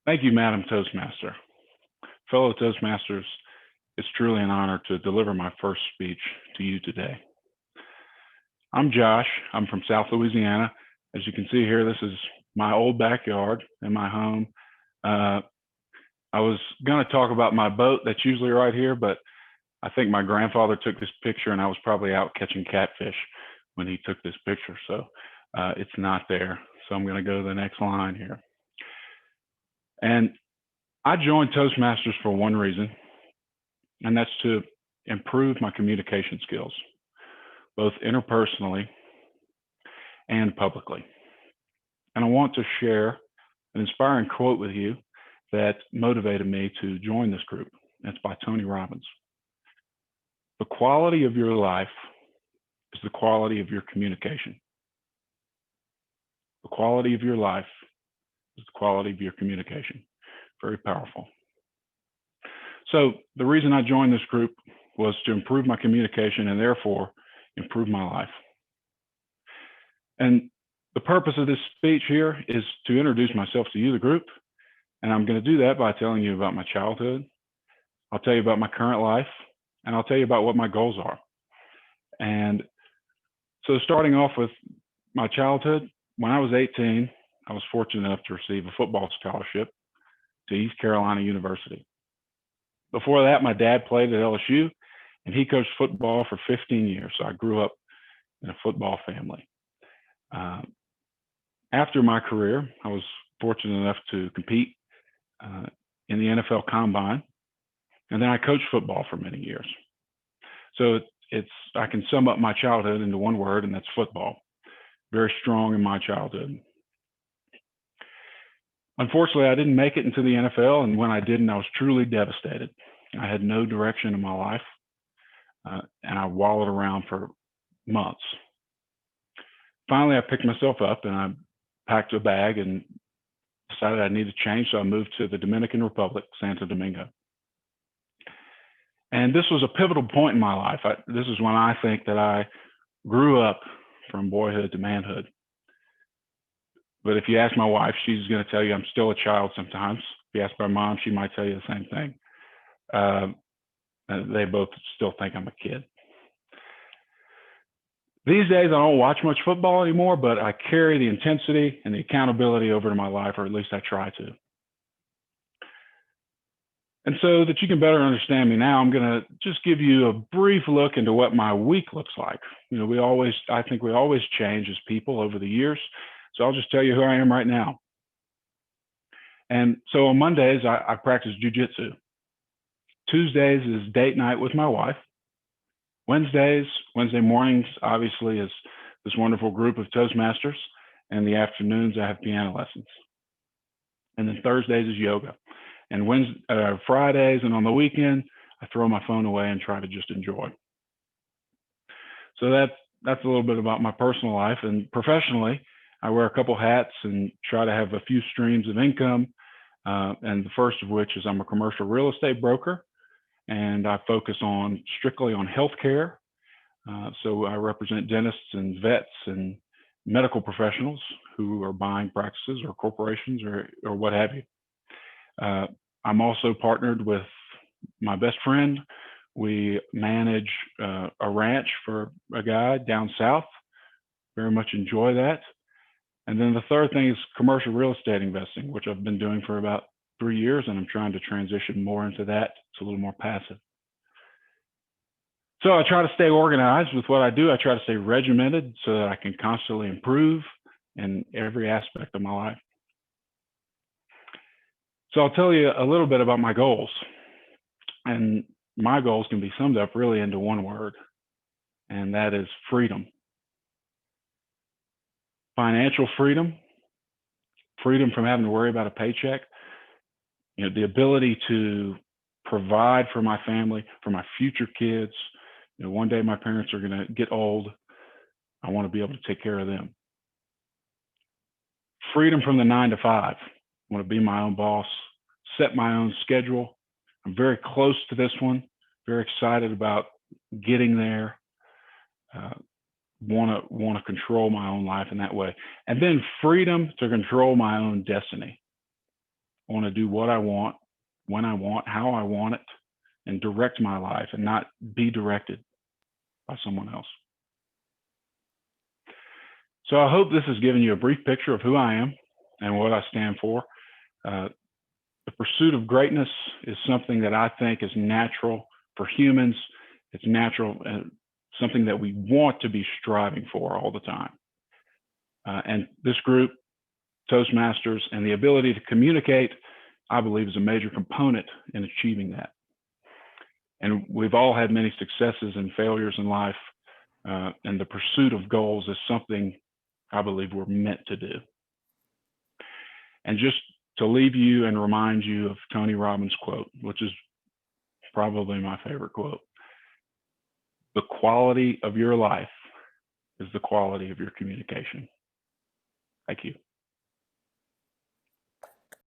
Thank you, Madam Toastmaster. Fellow Toastmasters, it's truly an honor to deliver my first speech to you today. I'm Josh. I'm from South Louisiana. As you can see here, this is my old backyard and my home. Uh, I was going to talk about my boat that's usually right here, but I think my grandfather took this picture and I was probably out catching catfish when he took this picture. So it's not there. So I'm going to go to the next line here. And I joined Toastmasters for one reason, and that's to improve my communication skills, both interpersonally and publicly. And I want to share an inspiring quote with you that motivated me to join this group. It's by Tony Robbins. The quality of your life is the quality of your communication. The quality of your life is the quality of your communication. Very powerful. So the reason I joined this group was to improve my communication and therefore improve my life. And the purpose of this speech here is to introduce myself to you, the group. And I'm going to do that by telling you about my childhood. I'll tell you about my current life, and I'll tell you about what my goals are. And so starting off with my childhood, when I was 18, I was fortunate enough to receive a football scholarship to East Carolina University. Before that, my dad played at LSU, and he coached football for 15 years. So I grew up in a football family. After my career, I was fortunate enough to compete in the NFL Combine, and then I coached football for many years. So I can sum up my childhood into one word, and that's football. Very strong in my childhood. Unfortunately, I didn't make it into the NFL, and when I didn't, I was truly devastated. I had no direction in my life, and I wallowed around for months. Finally, I picked myself up, and I packed a bag and decided I needed to change, so I moved to the Dominican Republic, Santo Domingo. And this was a pivotal point in my life. This is when I think that I grew up from boyhood to manhood. But if you ask my wife, she's going to tell you I'm still a child sometimes. If you ask my mom, she might tell you the same thing. They both still think I'm a kid. These days, I don't watch much football anymore, but I carry the intensity and the accountability over to my life, or at least I try to. And so that you can better understand me now, I'm going to just give you a brief look into what my week looks like. You know, I think we always change as people over the years. So I'll just tell you who I am right now. And so on Mondays, I practice jujitsu. Tuesdays is date night with my wife. Wednesday mornings, obviously, is this wonderful group of Toastmasters. And the afternoons, I have piano lessons. And then Thursdays is yoga. And Fridays and on the weekend, I throw my phone away and try to just enjoy. So that's a little bit about my personal life. And professionally, I wear a couple hats and try to have a few streams of income. And the first of which is I'm a commercial real estate broker, and I focus strictly on healthcare. So I represent dentists and vets and medical professionals who are buying practices or corporations or what have you. I'm also partnered with my best friend. We manage a ranch for a guy down south. Very much enjoy that. And then the third thing is commercial real estate investing, which I've been doing for about 3 years, and I'm trying to transition more into that. It's a little more passive. So I try to stay organized with what I do. I try to stay regimented so that I can constantly improve in every aspect of my life. So I'll tell you a little bit about my goals. And my goals can be summed up really into one word, and that is freedom. Financial freedom, freedom from having to worry about a paycheck, the ability to provide for my family, for my future kids. One day my parents are going to get old. I want to be able to take care of them. Freedom from the 9 to 5. I want to be my own boss, set my own schedule. I'm very close to this one, very excited about getting there. Want to control my own life in that way. And then freedom to control my own destiny. I want to do what I want, when I want, how I want it, and direct my life and not be directed by someone else. So I hope this has given you a brief picture of who I am and what I stand for. Uh, the pursuit of greatness is something that I think is natural for humans. It's natural and something that we want to be striving for all the time. And this group, Toastmasters, and the ability to communicate, I believe, is a major component in achieving that. And we've all had many successes and failures in life, and the pursuit of goals is something I believe we're meant to do. And just to leave you and remind you of Tony Robbins' quote, which is probably my favorite quote: the quality of your life is the quality of your communication. Thank you.